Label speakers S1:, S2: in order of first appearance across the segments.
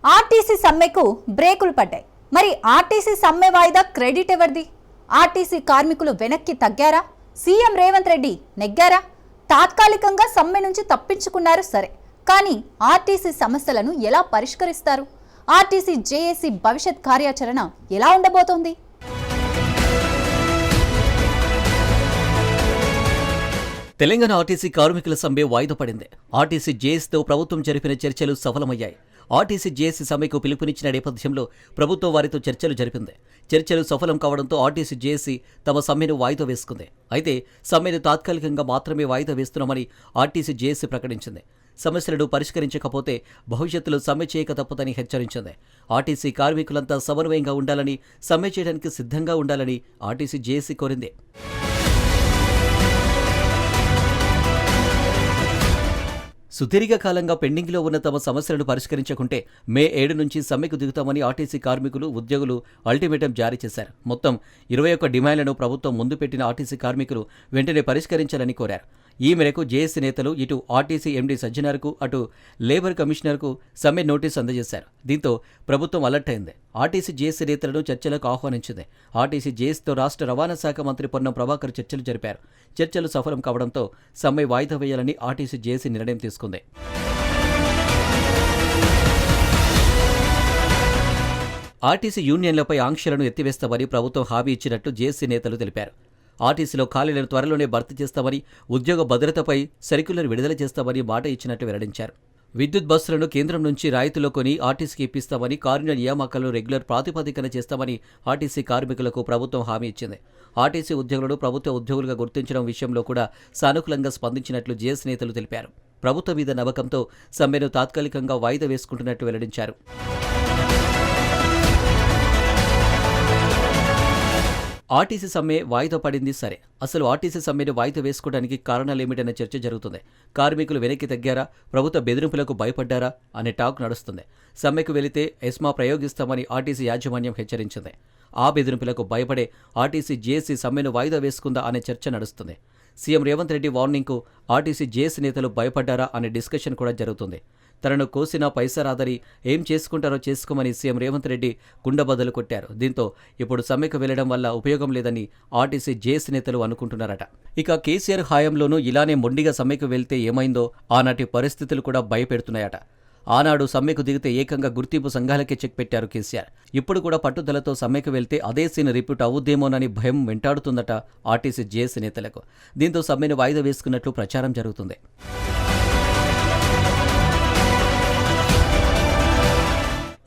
S1: RTC సమ్మెకు బ్రేకులు పడ్డాయి. మరి ఆర్టీసీ సమ్మె వాయిదా క్రెడిట్ ఎవరిది? ఆర్టీసీ కార్మికులు వెనక్కి తగ్గారా? సీఎం రేవంత్ రెడ్డి నెగ్గారా? తాత్కాలికంగా సమ్మె నుంచి తప్పించుకున్నారు సరే, కానీ ఆర్టీసీ సమస్యలను ఎలా పరిష్కరిస్తారు? ఆర్టీసీ జేఏసీ భవిష్యత్ కార్యాచరణ ఎలా ఉండబోతోంది?
S2: తెలంగాణ ఆర్టీసీ కార్మికుల సమ్మె వాయిదా పడింది. ఆర్టీసీ జేఏసీతో ప్రభుత్వం జరిపిన చర్చలు సఫలమయ్యాయి. ఆర్టీసీ జేఏసీ సమ్మెకు పిలుపునిచ్చిన నేపథ్యంలో ప్రభుత్వం వారితో చర్చలు జరిపింది. చర్చలు సఫలం కావడంతో ఆర్టీసీ జేఏసీ తమ సమ్మెను వాయిదా వేసుకుంది. అయితే సమ్మెను తాత్కాలికంగా మాత్రమే వాయిదా వేస్తున్నామని ఆర్టీసీ జేఏసీ ప్రకటించింది. సమస్యలను పరిష్కరించకపోతే భవిష్యత్తులో సమ్మె చేయక తప్పదని హెచ్చరించింది. ఆర్టీసీ కార్మికులంతా సమన్వయంగా ఉండాలని, సమ్మె చేయడానికి సిద్ధంగా ఉండాలని ఆర్టీసీ జేఏసీ కోరింది. సుదీర్ఘకాలంగా పెండింగ్లో ఉన్న తమ సమస్యలను పరిష్కరించకుంటే మే 7 నుంచి సమ్మెకు దిగుతామని ఆర్టీసీ కార్మికులు, ఉద్యోగులు అల్టిమేటం జారీ చేశారు. మొత్తం 21 డిమాండ్లను ప్రభుత్వం ముందు పెట్టిన ఆర్టీసీ కార్మికులు వెంటనే పరిష్కరించాలని కోరారు. ఈ మేరకు జేఏసీ నేతలు ఇటు ఆర్టీసీ ఎండీ సజ్జనార్కు, అటు లేబర్ కమిషనర్కు సమ్మె నోటీసు అందజేశారు. దీంతో ప్రభుత్వం అలర్ట్ అయింది. ఆర్టీసీ జేఏసీ నేతలను చర్చలకు ఆహ్వానించింది. ఆర్టీసీ జేఏసీతో రాష్ట్ర రవాణా శాఖ మంత్రి పొన్నం ప్రభాకర్ చర్చలు జరిపారు. చర్చలు సఫలం కావడంతో సమ్మె వాయిదా వేయాలని ఆర్టీసీ జేఏసీ నిర్ణయం తీసుకుంది. ఆర్టీసీ యూనియన్లపై ఆంక్షలను ఎత్తివేస్తామని ప్రభుత్వం హామీ ఇచ్చినట్టు జేఏసీ నేతలు తెలిపారు. ఆర్టీసీలో ఖాళీలను త్వరలోనే భర్తీ చేస్తామని, ఉద్యోగ భద్రతపై సర్క్యులర్ విడుదల చేస్తామని మాట ఇచ్చినట్టు వెల్లడించారు. విద్యుత్ బస్సులను కేంద్రం నుంచి రాయితీలో కొని ఆర్టీసీకి ఇప్పిస్తామని, కారుణ్య నియామకాలను రెగ్యులర్ ప్రాతిపదికన చేస్తామని ఆర్టీసీ కార్మికులకు ప్రభుత్వం హామీ ఇచ్చింది. ఆర్టీసీ ఉద్యోగులను ప్రభుత్వ ఉద్యోగులుగా గుర్తించడం విషయంలో కూడా సానుకూలంగా స్పందించినట్లు జేఏసీ నేతలు తెలిపారు. ప్రభుత్వం మీద నమ్మకంతో సమ్మెను తాత్కాలికంగా వాయిదా వేసుకుంటున్నట్టు వెల్లడించారు. ఆర్టీసీ సమ్మె వాయిదా పడింది సరే, అసలు ఆర్టీసీ సమ్మెను వాయిదా వేసుకోవడానికి కారణాలేమిటనే చర్చ జరుగుతుంది. కార్మికులు వెనక్కి తగ్గారా, ప్రభుత్వ బెదిరింపులకు భయపడ్డారా అనే టాక్ నడుస్తుంది. సమ్మెకు వెళితే ఎస్మా ప్రయోగిస్తామని ఆర్టీసీ యాజమాన్యం హెచ్చరించింది. ఆ బెదిరింపులకు భయపడే ఆర్టీసీ జేఏసీ సమ్మెను వాయిదా వేసుకుందా అనే చర్చ నడుస్తుంది. సీఎం రేవంత్ రెడ్డి వార్నింగ్కు ఆర్టీసీ జేఏసీ నేతలు భయపడ్డారా అనే డిస్కషన్ కూడా జరుగుతుంది. తనను కోసినా పైసా రాదని, ఏం చేసుకుంటారో చేసుకోమని సీఎం రేవంత్ రెడ్డి కుండబద్దలు కొట్టారు. దీంతో ఇప్పుడు సమ్మెకు వెళ్లడం వల్ల ఉపయోగం లేదని ఆర్టీసీ జేఏసీ నేతలు అనుకుంటున్నారట. ఇక కేసీఆర్ హయాంలోనూ ఇలానే మొండిగా సమ్మెకు వెళ్తే ఏమైందో ఆనాటి పరిస్థితులు కూడా భయపెడుతున్నాయట. ఆనాడు సమ్మెకు దిగితే ఏకంగా గుర్తింపు సంఘాలకే చెక్ పెట్టారు కేసీఆర్. ఇప్పుడు కూడా పట్టుదలతో సమ్మెకు వెళ్తే అదే సీన్ రిపీట్ అవుద్దేమోనని భయం వెంటాడుతుందట ఆర్టీసీ జేఏసీ నేతలకు. దీంతో సమ్మెను వాయిదా వేసుకున్నట్లు ప్రచారం జరుగుతుంది.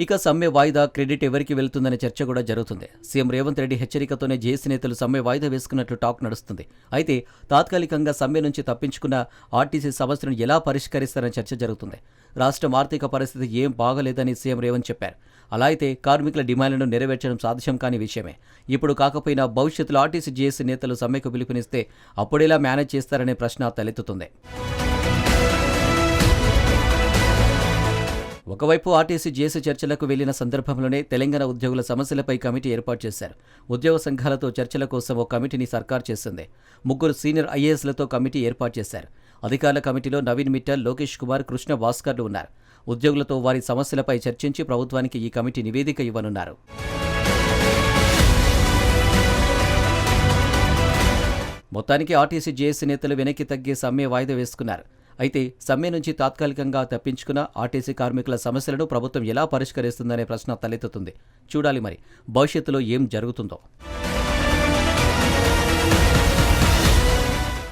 S2: ఇక సమ్మె వాయిదా క్రెడిట్ ఎవరికి వెళ్తుందనే చర్చ కూడా జరుగుతుంది. సీఎం రేవంత్ రెడ్డి హెచ్చరికతోనే జేఏసీ నేతలు సమ్మె వాయిదా వేసుకున్నట్లు టాక్ నడుస్తుంది. అయితే తాత్కాలికంగా సమ్మె నుంచి తప్పించుకున్న ఆర్టీసీ సమస్యను ఎలా పరిష్కరిస్తారనే చర్చ జరుగుతుంది. రాష్ట్రం ఆర్థిక పరిస్థితి ఏం బాగలేదని సీఎం రేవంత్ చెప్పారు. అలా అయితే కార్మికుల డిమాండ్లను నెరవేర్చడం సాధ్యం కాని విషయమే. ఇప్పుడు కాకపోయినా భవిష్యత్తులో ఆర్టీసీ జేఏసీ నేతలు సమ్మెకు పిలుపునిస్తే అప్పుడెలా మేనేజ్ చేస్తారనే ప్రశ్న తలెత్తుతుంది. ఒకవైపు ఆర్టీసీ జేఏసీ చర్చలకు వెళ్లిన సందర్భంలోనే తెలంగాణ ఉద్యోగుల సమస్యలపై కమిటీ ఏర్పాటు చేశారు. ఉద్యోగ సంఘాలతో చర్చల కోసం ఓ కమిటీని సర్కార్ చేసింది. 3 సీనియర్ ఐఏఎస్లతో కమిటీ ఏర్పాటు చేశారు. అధికారుల కమిటీలో నవీన్ మిట్టల్, లోకేష్ కుమార్, కృష్ణ భాస్కర్లు ఉన్నారు. ఉద్యోగులతో వారి సమస్యలపై చర్చించి ప్రభుత్వానికి ఈ కమిటీ నివేదిక ఇవ్వనున్నారు. మొత్తానికి ఆర్టీసీ జేఏసీ నేతలు వెనక్కి తగ్గే సమ్మె వాయిదా వేసుకున్నారు. అయితే సమ్మె నుంచి తాత్కాలికంగా తప్పించుకున్న ఆర్టీసీ కార్మికుల సమస్యలను ప్రభుత్వం ఎలా పరిష్కరిస్తుందనే ప్రశ్న తలెత్తుతుంది. చూడాలి మరి భవిష్యత్తులో ఏం జరుగుతుందో.